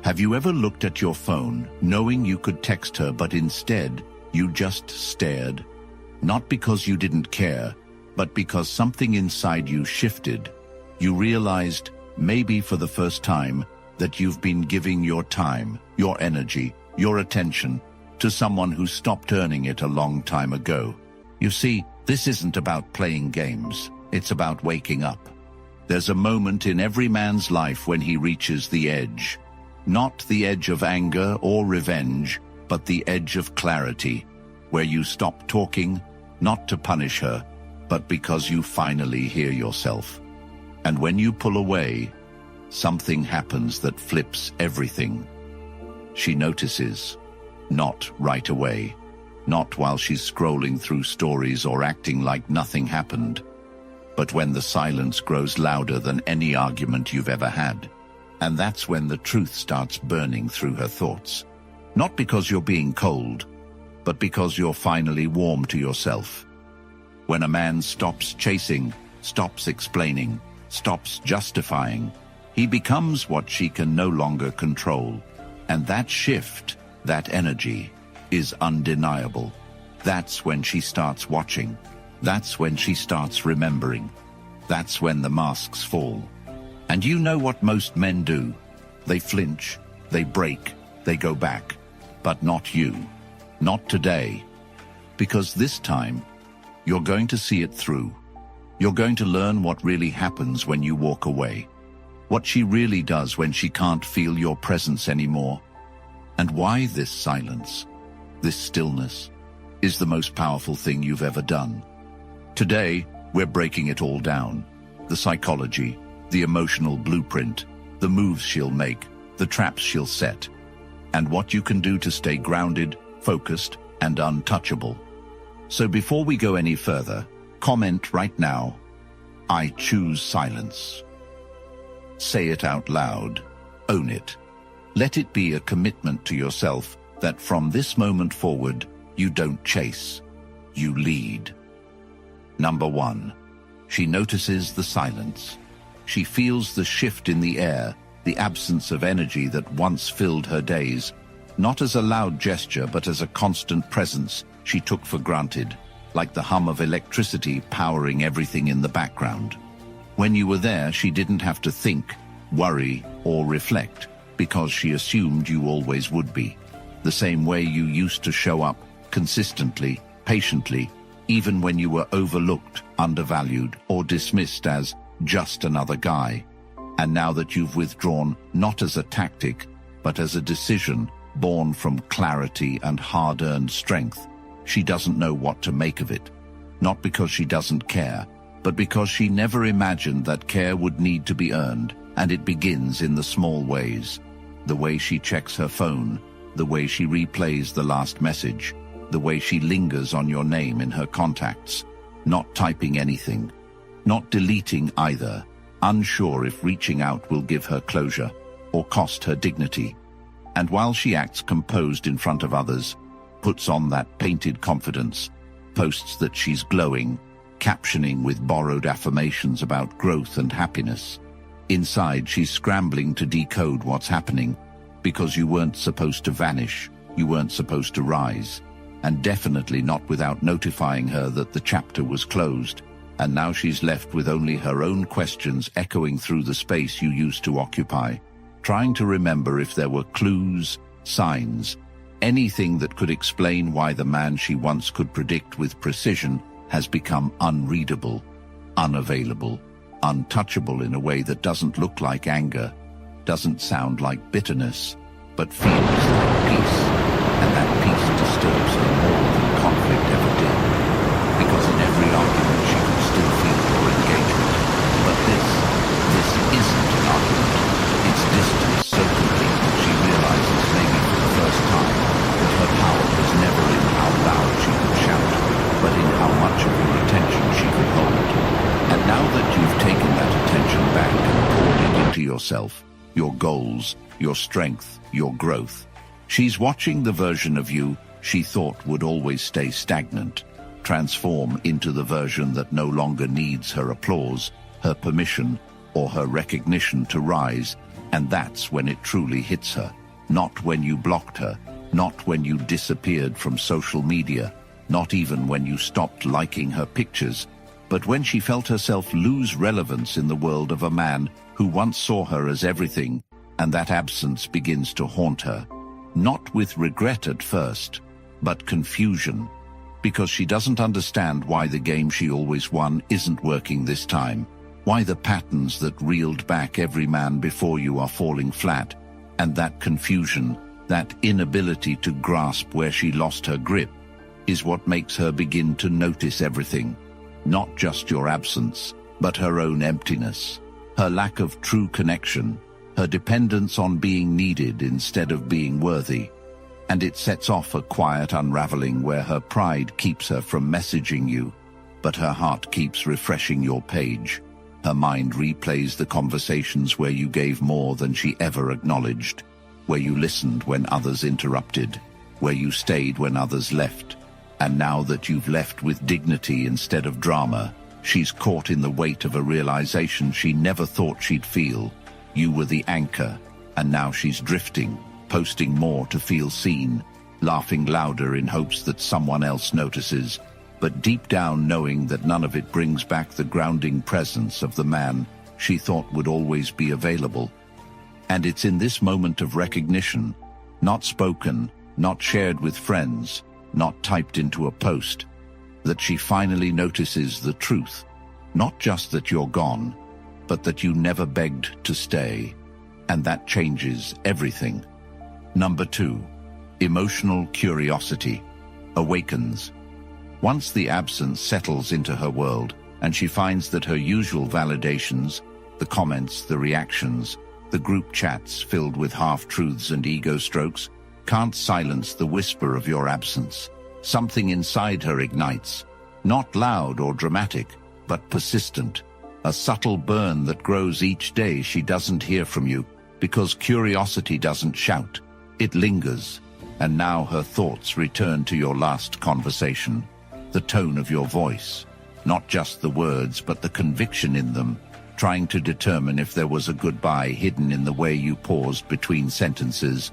Have you ever looked at your phone, knowing you could text her, but instead, you just stared? Not because you didn't care, but because something inside you shifted. You realized, maybe for the first time, that you've been giving your time, your energy, your attention to someone who stopped earning it a long time ago. You see, this isn't about playing games. It's about waking up. There's a moment in every man's life when he reaches the edge. Not the edge of anger or revenge, but the edge of clarity, where you stop talking, not to punish her, but because you finally hear yourself. And when you pull away, something happens that flips everything. She notices, not right away, not while she's scrolling through stories or acting like nothing happened, but when the silence grows louder than any argument you've ever had. And that's when the truth starts burning through her thoughts. Not because you're being cold, but because you're finally warm to yourself. When a man stops chasing, stops explaining, stops justifying, he becomes what she can no longer control. And that shift, that energy, is undeniable. That's when she starts watching. That's when she starts remembering. That's when the masks fall. And you know what most men do. They flinch, they break, they go back. But not you. Not today. Because this time, you're going to see it through. You're going to learn what really happens when you walk away. What she really does when she can't feel your presence anymore. And why this silence, this stillness, is the most powerful thing you've ever done. Today, we're breaking it all down. The psychology, the emotional blueprint, the moves she'll make, the traps she'll set, and what you can do to stay grounded, focused, and untouchable. So before we go any further, comment right now, "I choose silence." Say it out loud. Own it. Let it be a commitment to yourself that from this moment forward, you don't chase, you lead. Number 1. She notices the silence. She feels the shift in the air, the absence of energy that once filled her days, not as a loud gesture but as a constant presence she took for granted, like the hum of electricity powering everything in the background. When you were there, she didn't have to think, worry, or reflect, because she assumed you always would be. The same way you used to show up, consistently, patiently, even when you were overlooked, undervalued, or dismissed as just another guy. And now that you've withdrawn, not as a tactic, but as a decision born from clarity and hard-earned strength, she doesn't know what to make of it. Not because she doesn't care, but because she never imagined that care would need to be earned, and it begins in the small ways. The way she checks her phone, the way she replays the last message, the way she lingers on your name in her contacts, not typing anything, not deleting either, unsure if reaching out will give her closure or cost her dignity. And while she acts composed in front of others, puts on that painted confidence, posts that she's glowing, captioning with borrowed affirmations about growth and happiness, inside she's scrambling to decode what's happening, because you weren't supposed to vanish, you weren't supposed to rise, and definitely not without notifying her that the chapter was closed. And now she's left with only her own questions echoing through the space you used to occupy, trying to remember if there were clues, signs, anything that could explain why the man she once could predict with precision has become unreadable, unavailable, untouchable in a way that doesn't look like anger, doesn't sound like bitterness, but feels like peace. And that peace disturbs her more than conflict ever did, because in every argument she can still feel your engagement. But this isn't an argument. It's distance so complete that she realizes, maybe for the first time, that her power was never in how loud she could shout, but in how much of your attention she could hold. And now that you've taken that attention back and poured it into yourself, your goals, your strength, your growth, she's watching the version of you she thought would always stay stagnant, transform into the version that no longer needs her applause, her permission, or her recognition to rise And that's when it truly hits her. Not when you blocked her, not when you disappeared from social media, not even when you stopped liking her pictures, but when she felt herself lose relevance in the world of a man who once saw her as everything, and that absence begins to haunt her. Not with regret at first, but confusion, because she doesn't understand why the game she always won isn't working this time, why the patterns that reeled back every man before you are falling flat, and that confusion, that inability to grasp where she lost her grip, is what makes her begin to notice everything, not just your absence, but her own emptiness, her lack of true connection, her dependence on being needed instead of being worthy. And it sets off a quiet unraveling where her pride keeps her from messaging you, but her heart keeps refreshing your page. Her mind replays the conversations where you gave more than she ever acknowledged, where you listened when others interrupted, where you stayed when others left. And now that you've left with dignity instead of drama, she's caught in the weight of a realization she never thought she'd feel. You were the anchor, and now she's drifting, posting more to feel seen, laughing louder in hopes that someone else notices, but deep down knowing that none of it brings back the grounding presence of the man she thought would always be available. And it's in this moment of recognition, not spoken, not shared with friends, not typed into a post, that she finally notices the truth, not just that you're gone, but that you never begged to stay, and that changes everything. Number 2, emotional curiosity awakens. Once the absence settles into her world, and she finds that her usual validations, the comments, the reactions, the group chats filled with half-truths and ego strokes, can't silence the whisper of your absence. Something inside her ignites, not loud or dramatic, but persistent. A subtle burn that grows each day she doesn't hear from you, because curiosity doesn't shout. It lingers, and now her thoughts return to your last conversation. The tone of your voice, not just the words, but the conviction in them, trying to determine if there was a goodbye hidden in the way you paused between sentences,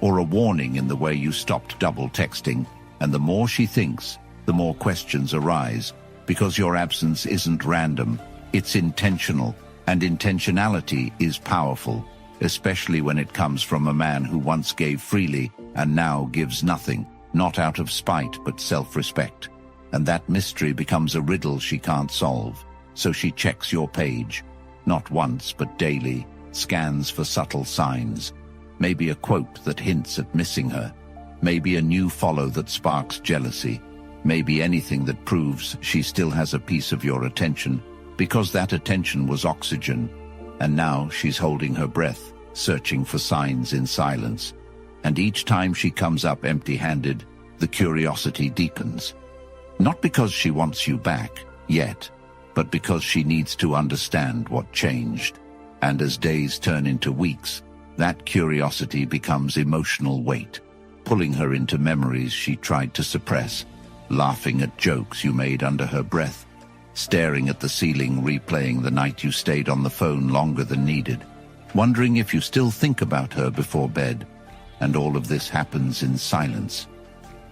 or a warning in the way you stopped double texting. And the more she thinks, the more questions arise, because your absence isn't random, it's intentional, and intentionality is powerful, especially when it comes from a man who once gave freely and now gives nothing, not out of spite but self-respect. And that mystery becomes a riddle she can't solve, so she checks your page, not once but daily, scans for subtle signs, maybe a quote that hints at missing her, maybe a new follow that sparks jealousy, maybe anything that proves she still has a piece of your attention, because that attention was oxygen, and now she's holding her breath, searching for signs in silence. And each time she comes up empty-handed, the curiosity deepens. Not because she wants you back, yet, but because she needs to understand what changed. And as days turn into weeks, that curiosity becomes emotional weight, pulling her into memories she tried to suppress, laughing at jokes you made under her breath, staring at the ceiling replaying the night you stayed on the phone longer than needed, wondering if you still think about her before bed. And all of this happens in silence.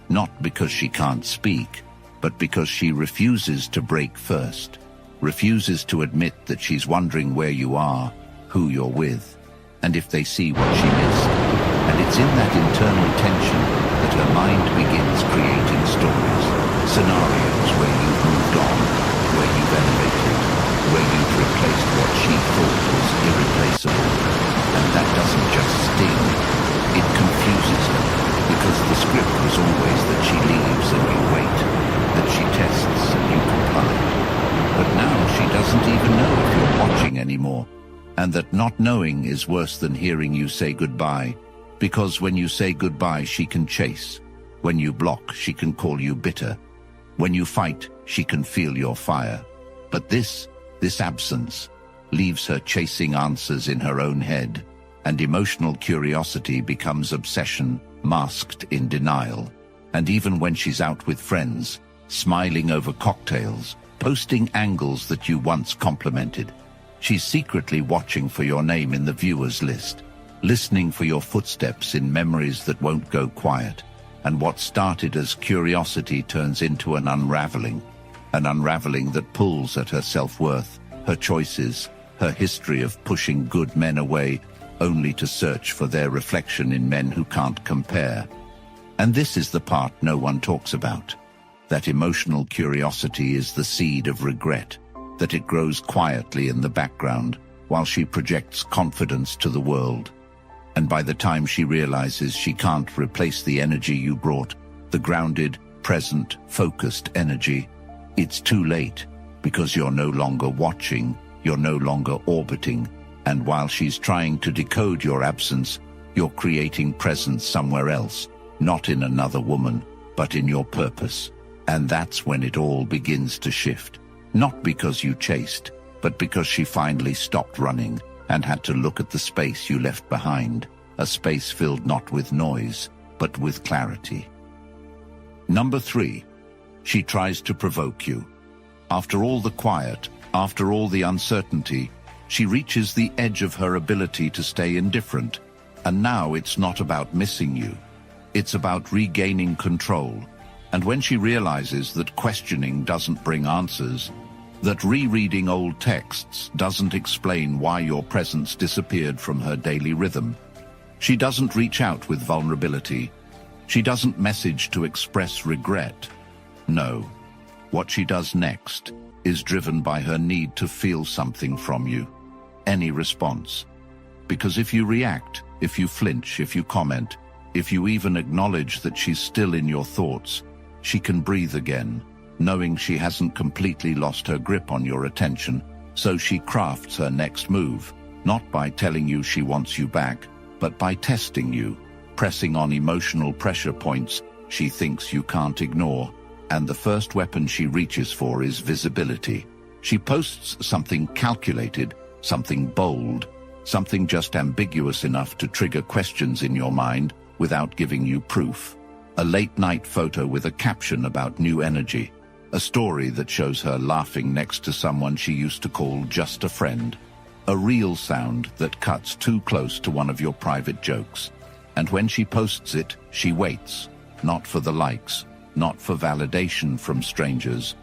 Not because she can't speak, but because she refuses to break first, refuses to admit that she's wondering where you are, who you're with, and if they see what she missed. And it's in that internal tension that her mind begins creating stories, scenarios where you've moved on, where you've elevated, where you've replaced what she thought was irreplaceable. And that doesn't just sting, it confuses her, because the script was always that she leaves and you wait, that she tests and you comply. But now she doesn't even know if you're watching anymore, and that not knowing is worse than hearing you say goodbye, because when you say goodbye she can chase, when you block she can call you bitter, when you fight she can feel your fire. But this absence leaves her chasing answers in her own head, and emotional curiosity becomes obsession masked in denial. And even when she's out with friends, smiling over cocktails, posting angles that you once complimented, She's secretly watching for your name in the viewers list, listening for your footsteps in memories that won't go quiet. And what started as curiosity turns into an unraveling that pulls at her self-worth, her choices, her history of pushing good men away, only to search for their reflection in men who can't compare. And this is the part no one talks about. That emotional curiosity is the seed of regret, that it grows quietly in the background while she projects confidence to the world. And by the time she realizes she can't replace the energy you brought, the grounded, present, focused energy, it's too late, because you're no longer watching, you're no longer orbiting, and while she's trying to decode your absence, you're creating presence somewhere else, not in another woman, but in your purpose. And that's when it all begins to shift. Not because you chased, but because she finally stopped running and had to look at the space you left behind, a space filled not with noise, but with clarity. Number 3, she tries to provoke you. After all the quiet, after all the uncertainty, she reaches the edge of her ability to stay indifferent. And now it's not about missing you. It's about regaining control. And when she realizes that questioning doesn't bring answers, that rereading old texts doesn't explain why your presence disappeared from her daily rhythm, she doesn't reach out with vulnerability. She doesn't message to express regret. No, what she does next is driven by her need to feel something from you. Any response. Because if you react, if you flinch, if you comment, if you even acknowledge that she's still in your thoughts, she can breathe again, knowing she hasn't completely lost her grip on your attention, so she crafts her next move, not by telling you she wants you back, but by testing you, pressing on emotional pressure points she thinks you can't ignore. And the first weapon she reaches for is visibility. She posts something calculated, something bold, something just ambiguous enough to trigger questions in your mind without giving you proof. A late-night photo with a caption about new energy. A story that shows her laughing next to someone she used to call just a friend. A reel sound that cuts too close to one of your private jokes. And when she posts it, she waits, not for the likes, not for validation from strangers,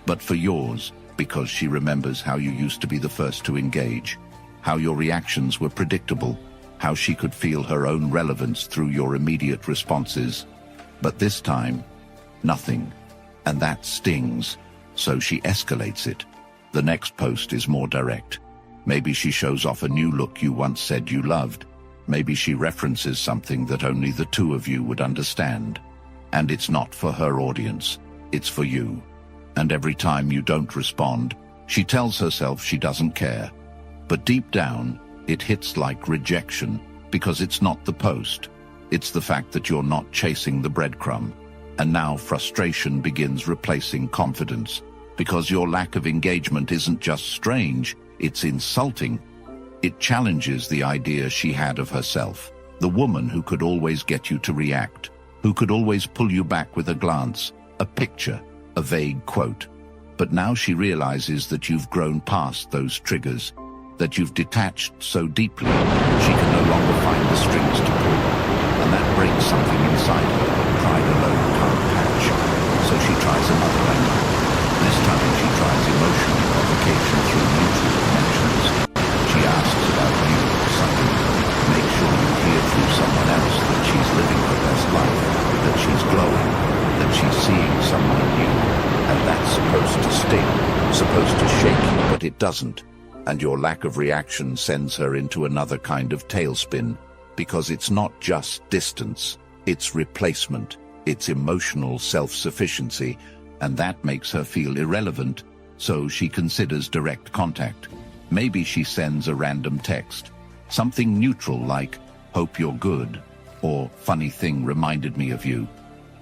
but for yours, because she remembers how you used to be the first to engage, how your reactions were predictable, how she could feel her own relevance through your immediate responses. But this time, nothing. And that stings, so she escalates it. The next post is more direct. Maybe she shows off a new look you once said you loved. Maybe she references something that only the two of you would understand. And it's not for her audience, it's for you. And every time you don't respond, she tells herself she doesn't care. But deep down, it hits like rejection, because it's not the post. It's the fact that you're not chasing the breadcrumb. And now frustration begins replacing confidence, because your lack of engagement isn't just strange, it's insulting. It challenges the idea she had of herself, the woman who could always get you to react, who could always pull you back with a glance, a picture, a vague quote. But now she realizes that you've grown past those triggers, that you've detached so deeply, she can no longer find the strings to pull. And that breaks something inside her that pride alone can't patch. So she tries another angle. This time she tries emotional provocation through mutual connections. She asks about you or something. Make sure you hear through someone else that she's living her best life, that she's glowing, that she's seeing someone new. And that's supposed to sting, supposed to shake you, but it doesn't. And your lack of reaction sends her into another kind of tailspin, because it's not just distance, it's replacement, it's emotional self-sufficiency, and that makes her feel irrelevant, so she considers direct contact. Maybe she sends a random text, something neutral like, "Hope you're good," or "Funny thing reminded me of you."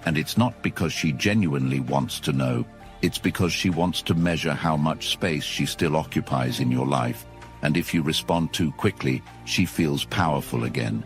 And it's not because she genuinely wants to know, it's because she wants to measure how much space she still occupies in your life. And if you respond too quickly, she feels powerful again.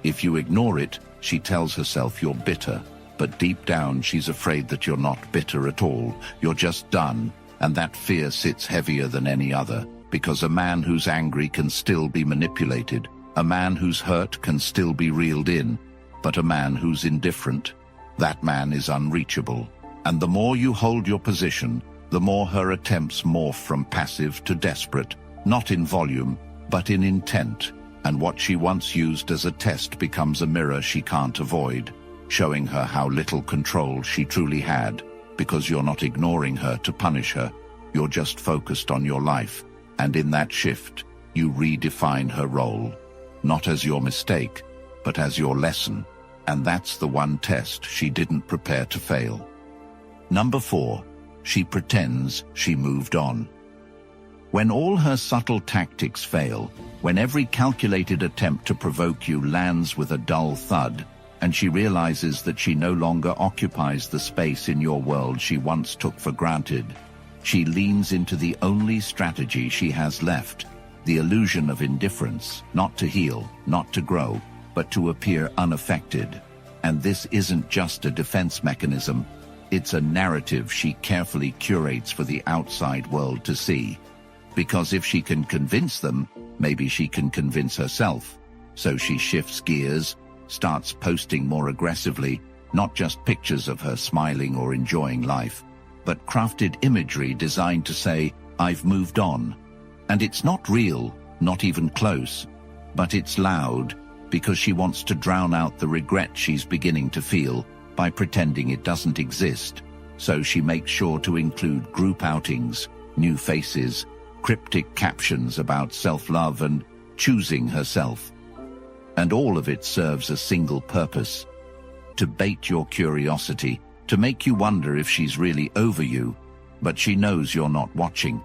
If you ignore it, she tells herself you're bitter. But deep down, she's afraid that you're not bitter at all. You're just done. And that fear sits heavier than any other, because a man who's angry can still be manipulated, a man who's hurt can still be reeled in, but a man who's indifferent, that man is unreachable. And the more you hold your position, the more her attempts morph from passive to desperate, not in volume, but in intent. And what she once used as a test becomes a mirror she can't avoid, showing her how little control she truly had, because you're not ignoring her to punish her, you're just focused on your life, and in that shift, you redefine her role, not as your mistake, but as your lesson, and that's the one test she didn't prepare to fail. Number 4, she pretends she moved on. When all her subtle tactics fail, when every calculated attempt to provoke you lands with a dull thud, and she realizes that she no longer occupies the space in your world she once took for granted, she leans into the only strategy she has left, the illusion of indifference, not to heal, not to grow, but to appear unaffected. And this isn't just a defense mechanism, it's a narrative she carefully curates for the outside world to see. Because if she can convince them, maybe she can convince herself. So she shifts gears, starts posting more aggressively, not just pictures of her smiling or enjoying life, but crafted imagery designed to say, "I've moved on." And it's not real, not even close, but it's loud, because she wants to drown out the regret she's beginning to feel by pretending it doesn't exist. So she makes sure to include group outings, new faces, cryptic captions about self-love and choosing herself. And all of it serves a single purpose: to bait your curiosity, to make you wonder if she's really over you, but she knows you're not watching.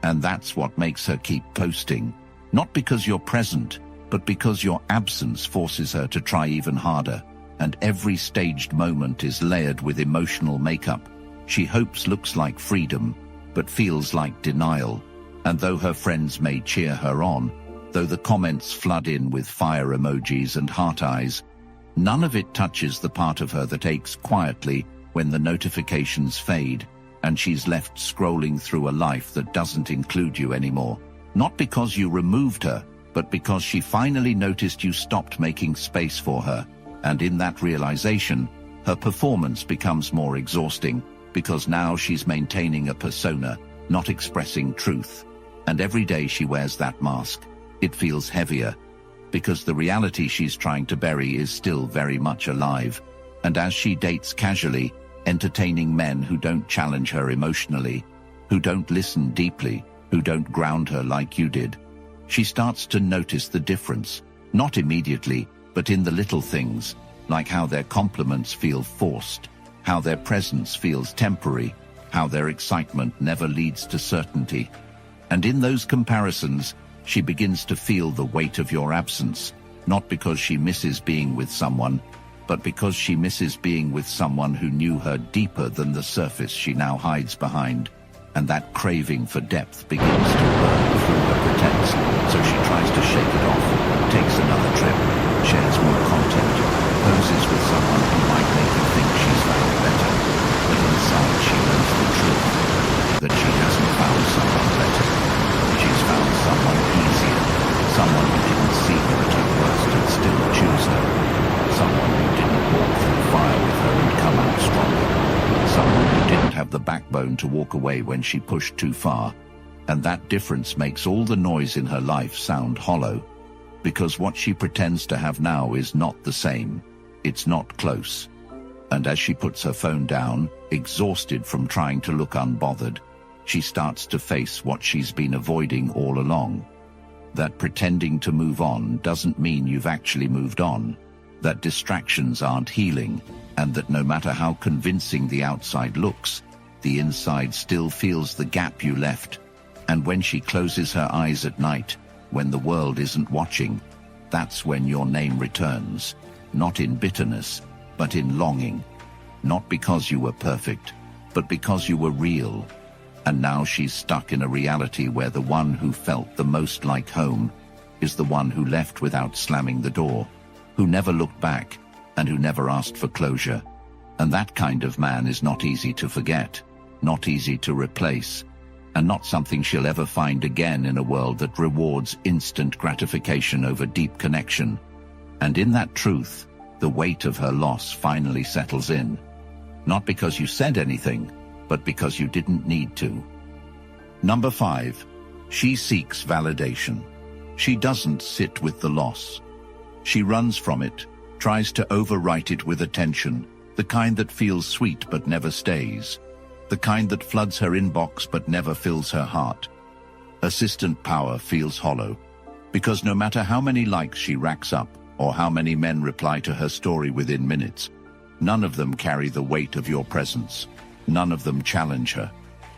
And that's what makes her keep posting, not because you're present, but because your absence forces her to try even harder. And every staged moment is layered with emotional makeup. She hopes looks like freedom, but feels like denial. And though her friends may cheer her on, though the comments flood in with fire emojis and heart eyes, none of it touches the part of her that aches quietly when the notifications fade, and she's left scrolling through a life that doesn't include you anymore. Not because you removed her, but because she finally noticed you stopped making space for her. And in that realization, her performance becomes more exhausting, because now she's maintaining a persona, not expressing truth. And every day she wears that mask, it feels heavier, because the reality she's trying to bury is still very much alive. And as she dates casually, entertaining men who don't challenge her emotionally, who don't listen deeply, who don't ground her like you did, she starts to notice the difference, not immediately, but in the little things, like how their compliments feel forced, how their presence feels temporary, how their excitement never leads to certainty. And in those comparisons, she begins to feel the weight of your absence, not because she misses being with someone, but because she misses being with someone who knew her deeper than the surface she now hides behind. And that craving for depth begins to burn through her pretense, so she tries to shake it off, takes another trip, shares more content, poses with someone who might make her think she's found better, but inside she knows the truth, that she hasn't found someone better. She's found someone easier, someone who didn't see her at her worst and still choose her, someone who didn't walk through fire with her and come out stronger, someone who didn't have the backbone to walk away when she pushed too far. And that difference makes all the noise in her life sound hollow, because what she pretends to have now is not the same. It's not close. And as she puts her phone down, exhausted from trying to look unbothered, she starts to face what she's been avoiding all along. That pretending to move on doesn't mean you've actually moved on, that distractions aren't healing, and that no matter how convincing the outside looks, the inside still feels the gap you left. And when she closes her eyes at night, when the world isn't watching, that's when your name returns, not in bitterness, but in longing. Not because you were perfect, but because you were real. And now she's stuck in a reality where the one who felt the most like home is the one who left without slamming the door, who never looked back, and who never asked for closure. And that kind of man is not easy to forget, not easy to replace. and not something she'll ever find again in a world that rewards instant gratification over deep connection. And in that truth, the weight of her loss finally settles in. Not because you said anything, but because you didn't need to. Number 5. She seeks validation. She doesn't sit with the loss. She runs from it, tries to overwrite it with attention, the kind that feels sweet but never stays, the kind that floods her inbox but never fills her heart. Assistant power feels hollow, because no matter how many likes she racks up, or how many men reply to her story within minutes, none of them carry the weight of your presence. None of them challenge her.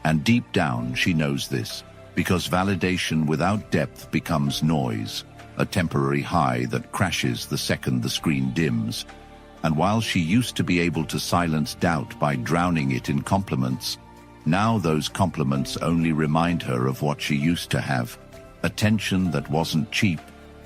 And deep down she knows this, because validation without depth becomes noise, a temporary high that crashes the second the screen dims. And while she used to be able to silence doubt by drowning it in compliments, now those compliments only remind her of what she used to have: attention that wasn't cheap,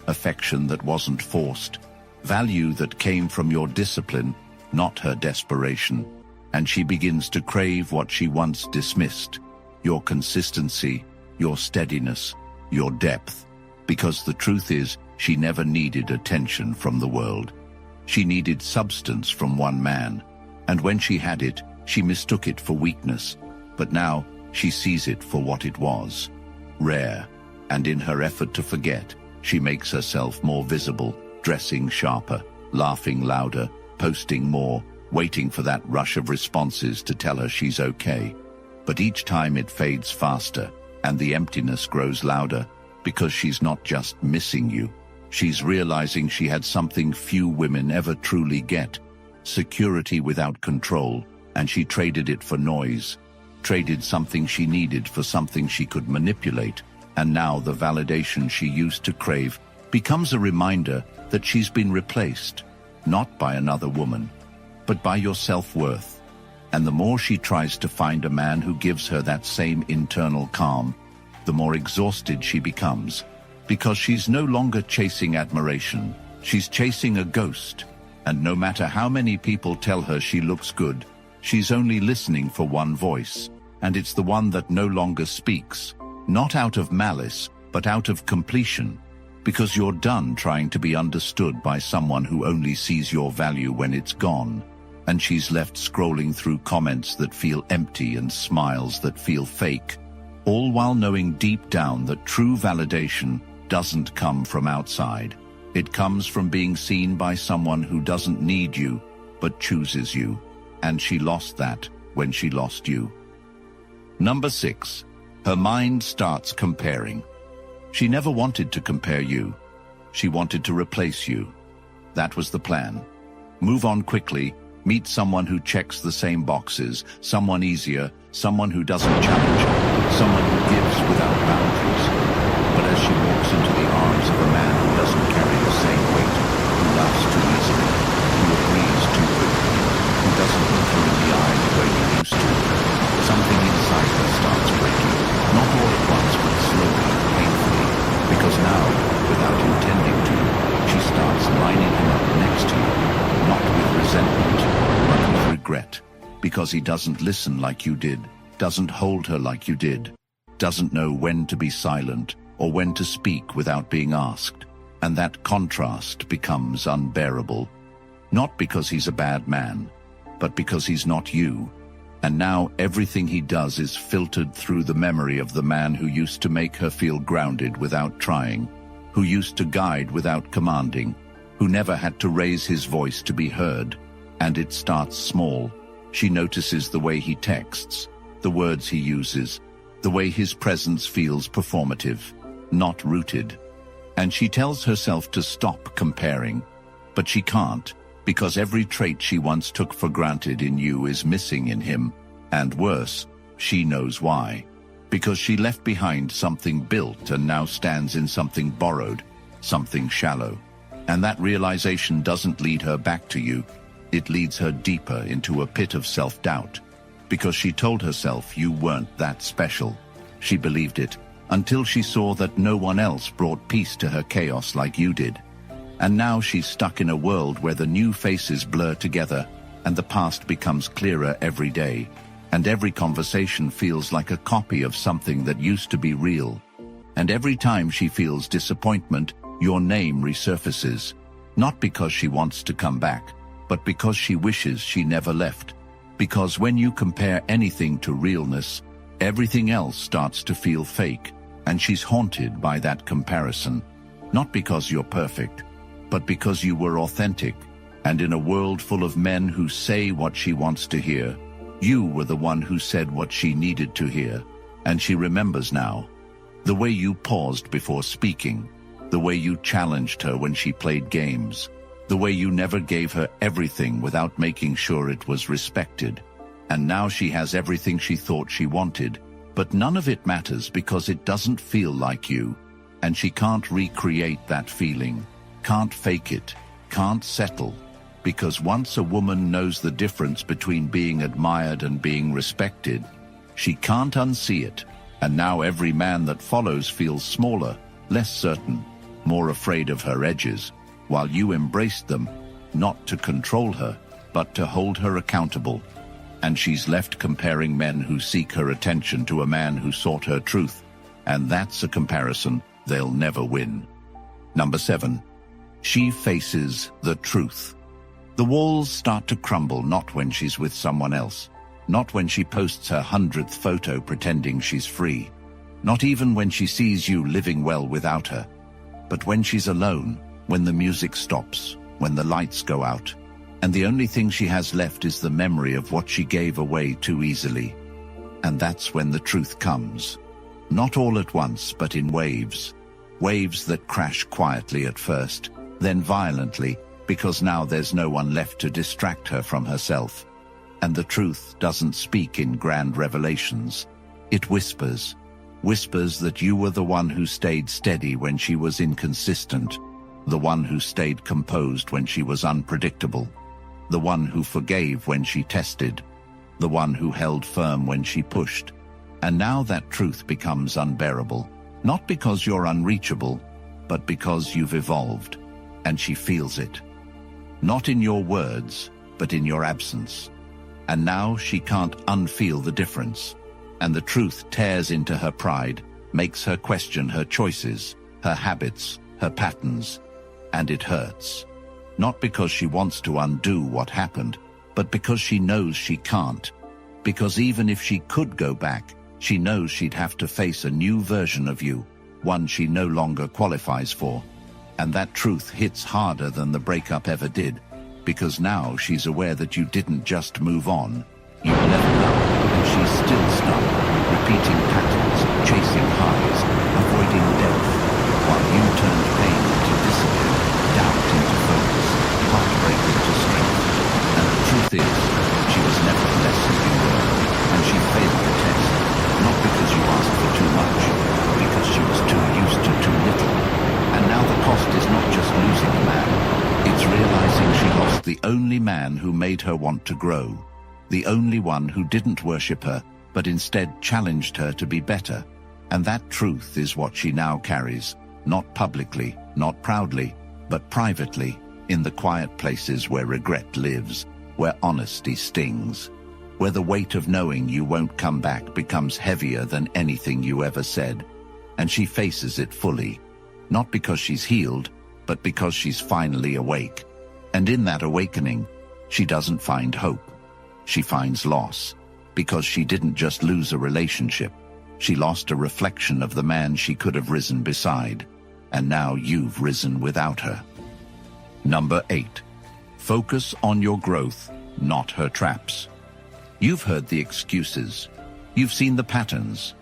affection that wasn't forced, value that came from your discipline, not her desperation. And she begins to crave what she once dismissed: your consistency, your steadiness, your depth. Because the truth is, she never needed attention from the world. She needed substance from one man, and when she had it, she mistook it for weakness. But now, she sees it for what it was: rare. And in her effort to forget, she makes herself more visible, dressing sharper, laughing louder, posting more, waiting for that rush of responses to tell her she's okay. But each time it fades faster, and the emptiness grows louder, because she's not just missing you. She's realizing she had something few women ever truly get: security without control, and she traded it for noise, traded something she needed for something she could manipulate. And now the validation she used to crave becomes a reminder that she's been replaced, not by another woman, but by your self-worth. And the more she tries to find a man who gives her that same internal calm, the more exhausted she becomes, because she's no longer chasing admiration, she's chasing a ghost. And no matter how many people tell her she looks good, she's only listening for one voice, and it's the one that no longer speaks, not out of malice, but out of completion, because you're done trying to be understood by someone who only sees your value when it's gone. And she's left scrolling through comments that feel empty and smiles that feel fake, all while knowing deep down that true validation doesn't come from outside. It comes from being seen by someone who doesn't need you, but chooses you. And she lost that when she lost you. Number 6. Her mind starts comparing. She never wanted to compare you. She wanted to replace you. That was the plan. Move on quickly, meet someone who checks the same boxes, someone easier, someone who doesn't challenge her, someone who gives without boundaries. But as she walks into the arms of a man who doesn't carry the same weight, who laughs too easily, who agrees too quickly, who doesn't look her in the eye the way he used to, something inside her starts breaking, not all at once, but slowly, painfully, because now, without intending to, she starts lining him up next to you, not with resentment, but with regret, because he doesn't listen like you did, doesn't hold her like you did, doesn't know when to be silent or when to speak without being asked. And that contrast becomes unbearable, not because he's a bad man, but because he's not you. And now everything he does is filtered through the memory of the man who used to make her feel grounded without trying, who used to guide without commanding, who never had to raise his voice to be heard. And it starts small. She notices the way he texts, the words he uses, the way his presence feels performative, not rooted. And she tells herself to stop comparing, but she can't, because every trait she once took for granted in you is missing in him. And worse, she knows why. Because she left behind something built and now stands in something borrowed, something shallow. And that realization doesn't lead her back to you. It leads her deeper into a pit of self-doubt. Because she told herself you weren't that special. She believed it, until she saw that no one else brought peace to her chaos like you did. And now she's stuck in a world where the new faces blur together and the past becomes clearer every day. And every conversation feels like a copy of something that used to be real. And every time she feels disappointment, your name resurfaces, not because she wants to come back, but because she wishes she never left. Because when you compare anything to realness, everything else starts to feel fake, and she's haunted by that comparison. Not because you're perfect, but because you were authentic, and in a world full of men who say what she wants to hear, you were the one who said what she needed to hear, and she remembers now. The way you paused before speaking, the way you challenged her when she played games, the way you never gave her everything without making sure it was respected. And now she has everything she thought she wanted, but none of it matters because it doesn't feel like you, and she can't recreate that feeling, can't fake it, can't settle. Because once a woman knows the difference between being admired and being respected, she can't unsee it, and now every man that follows feels smaller, less certain, more afraid of her edges, while you embraced them, not to control her, but to hold her accountable. And she's left comparing men who seek her attention to a man who sought her truth, and that's a comparison they'll never win. Number 7. She faces the truth. The walls start to crumble not when she's with someone else, not when she posts her 100th photo pretending she's free, not even when she sees you living well without her, but when she's alone, when the music stops, when the lights go out, and the only thing she has left is the memory of what she gave away too easily. And that's when the truth comes. Not all at once, but in waves. Waves that crash quietly at first, then violently, because now there's no one left to distract her from herself. And the truth doesn't speak in grand revelations. It whispers. Whispers that you were the one who stayed steady when she was inconsistent, the one who stayed composed when she was unpredictable, the one who forgave when she tested, the one who held firm when she pushed. And now that truth becomes unbearable, not because you're unreachable, but because you've evolved, and she feels it. Not in your words, but in your absence. And now she can't unfeel the difference, and the truth tears into her pride, makes her question her choices, her habits, her patterns, and it hurts. Not because she wants to undo what happened, but because she knows she can't. Because even if she could go back, she knows she'd have to face a new version of you, one she no longer qualifies for. And that truth hits harder than the breakup ever did, because now she's aware that you didn't just move on, you leveled up, and she's still stuck, repeating patterns, chasing highs, avoiding depth, while you turned pain into discipline, doubt into focus, heartbreak into strength. And the truth is, she was never the lesson you were, and she failed the test, not because you asked for too much, but because she was too used to too little. And now the cost is not just losing a man, it's realizing she lost the only man who made her want to grow, the only one who didn't worship her, but instead challenged her to be better. And that truth is what she now carries, not publicly, not proudly, but privately, in the quiet places where regret lives, where honesty stings, where the weight of knowing you won't come back becomes heavier than anything you ever said. And she faces it fully. Not because she's healed, but because she's finally awake. And in that awakening, she doesn't find hope. She finds loss, because she didn't just lose a relationship. She lost a reflection of the man she could have risen beside. And now you've risen without her. Number 8. Focus on your growth, not her traps. You've heard the excuses. You've seen the patterns.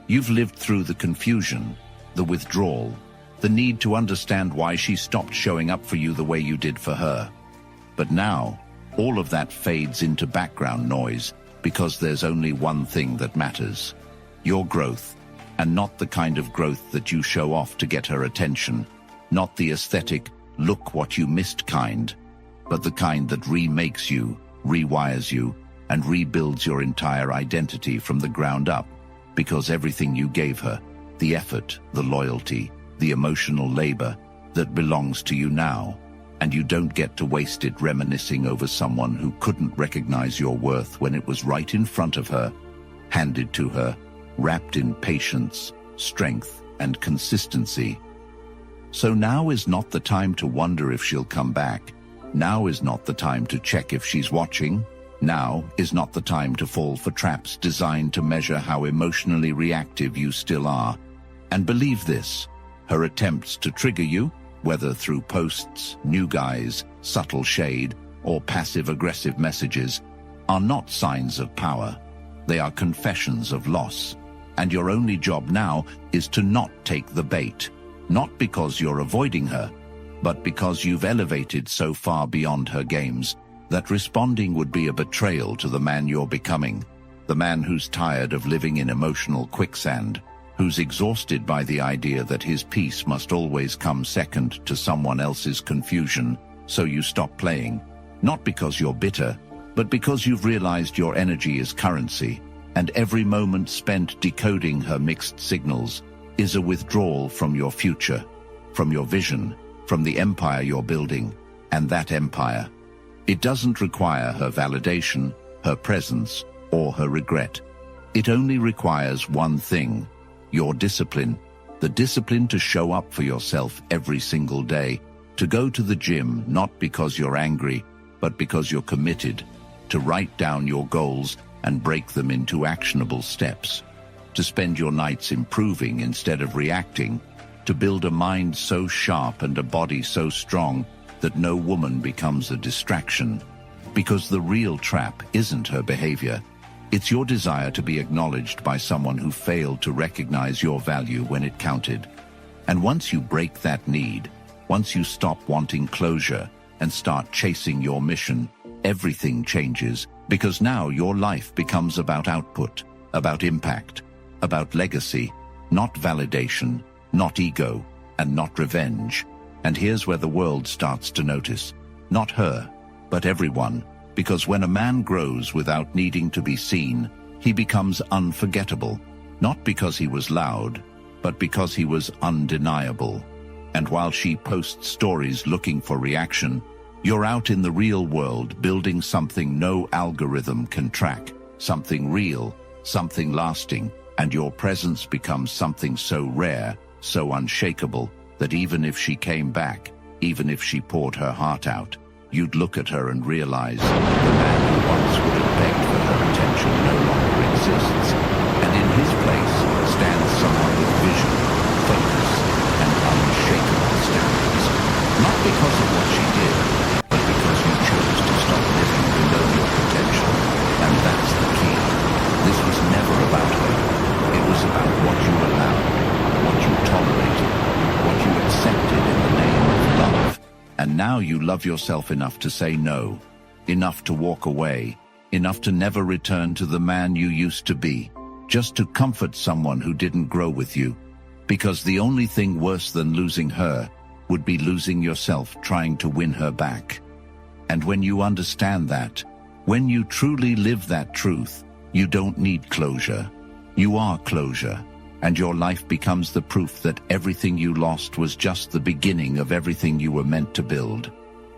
You've lived through the confusion, the withdrawal, the need to understand why she stopped showing up for you the way you did for her. But now, all of that fades into background noise because there's only one thing that matters: your growth, and not the kind of growth that you show off to get her attention, not the aesthetic, look what you missed kind, but the kind that remakes you, rewires you, and rebuilds your entire identity from the ground up, because everything you gave her, the effort, the loyalty, the emotional labor, that belongs to you now, And you don't get to waste it reminiscing over someone who couldn't recognize your worth when it was right in front of her, handed to her, wrapped in patience, strength, and consistency. So now is not the time to wonder if she'll come back. Now is not the time to check if she's watching. Now is not the time to fall for traps designed to measure how emotionally reactive you still are. And believe this, her attempts to trigger you, whether through posts, new guys, subtle shade, or passive-aggressive messages, are not signs of power. They are confessions of loss. And your only job now is to not take the bait. Not because you're avoiding her, but because you've elevated so far beyond her games that responding would be a betrayal to the man you're becoming, the man who's tired of living in emotional quicksand, who's exhausted by the idea that his peace must always come second to someone else's confusion, so you stop playing, not because you're bitter, but because you've realized your energy is currency, and every moment spent decoding her mixed signals is a withdrawal from your future, from your vision, from the empire you're building, and that empire. It doesn't require her validation, her presence, or her regret. It only requires one thing: your discipline, the discipline to show up for yourself every single day, to go to the gym not because you're angry, but because you're committed, to write down your goals and break them into actionable steps, to spend your nights improving instead of reacting, to build a mind so sharp and a body so strong that no woman becomes a distraction. Because the real trap isn't her behavior. It's your desire to be acknowledged by someone who failed to recognize your value when it counted. And once you break that need, once you stop wanting closure and start chasing your mission, everything changes, because now your life becomes about output, about impact, about legacy, not validation, not ego, and not revenge. And here's where the world starts to notice. Not her, but everyone. Because when a man grows without needing to be seen, he becomes unforgettable. Not because he was loud, but because he was undeniable. And while she posts stories looking for reaction, you're out in the real world building something no algorithm can track. Something real, something lasting. And your presence becomes something so rare, so unshakable, that even if she came back, even if she poured her heart out, you'd look at her and realize the man who once would have begged for her attention no longer exists, and in his place stands someone with vision, focus, and unshakable standards. Not because of what she did, but because you chose to stop living below your potential. And that's the key. This was never about her. It was about what you allowed, what you tolerated, what you accepted in the name of love. And now you love yourself enough to say no, enough to walk away, enough to never return to the man you used to be, just to comfort someone who didn't grow with you. Because the only thing worse than losing her would be losing yourself trying to win her back. And when you understand that, when you truly live that truth, you don't need closure. You are closure. And your life becomes the proof that everything you lost was just the beginning of everything you were meant to build.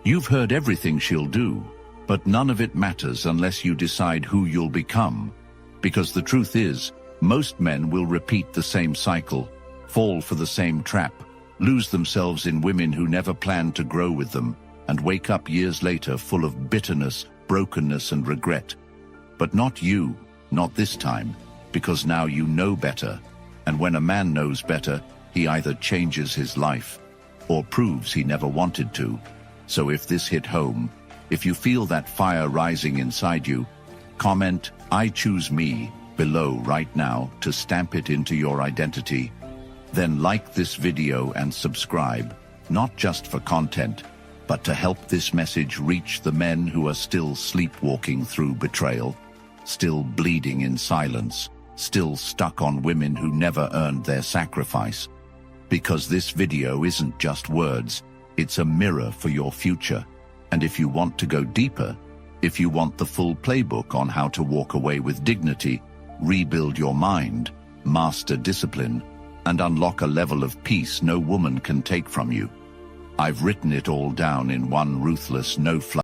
You've heard everything she'll do, but none of it matters unless you decide who you'll become. Because the truth is, most men will repeat the same cycle, fall for the same trap, lose themselves in women who never planned to grow with them, and wake up years later full of bitterness, brokenness, and regret. But not you, not this time, because now you know better. And when a man knows better, he either changes his life or proves he never wanted to. So if this hit home, if you feel that fire rising inside you, comment, "I choose me," below right now to stamp it into your identity. Then like this video and subscribe, not just for content, but to help this message reach the men who are still sleepwalking through betrayal, still bleeding in silence, still stuck on women who never earned their sacrifice. Because this video isn't just words, it's a mirror for your future. And if you want to go deeper, if you want the full playbook on how to walk away with dignity, rebuild your mind, master discipline, and unlock a level of peace no woman can take from you, I've written it all down in one ruthless, no-fluff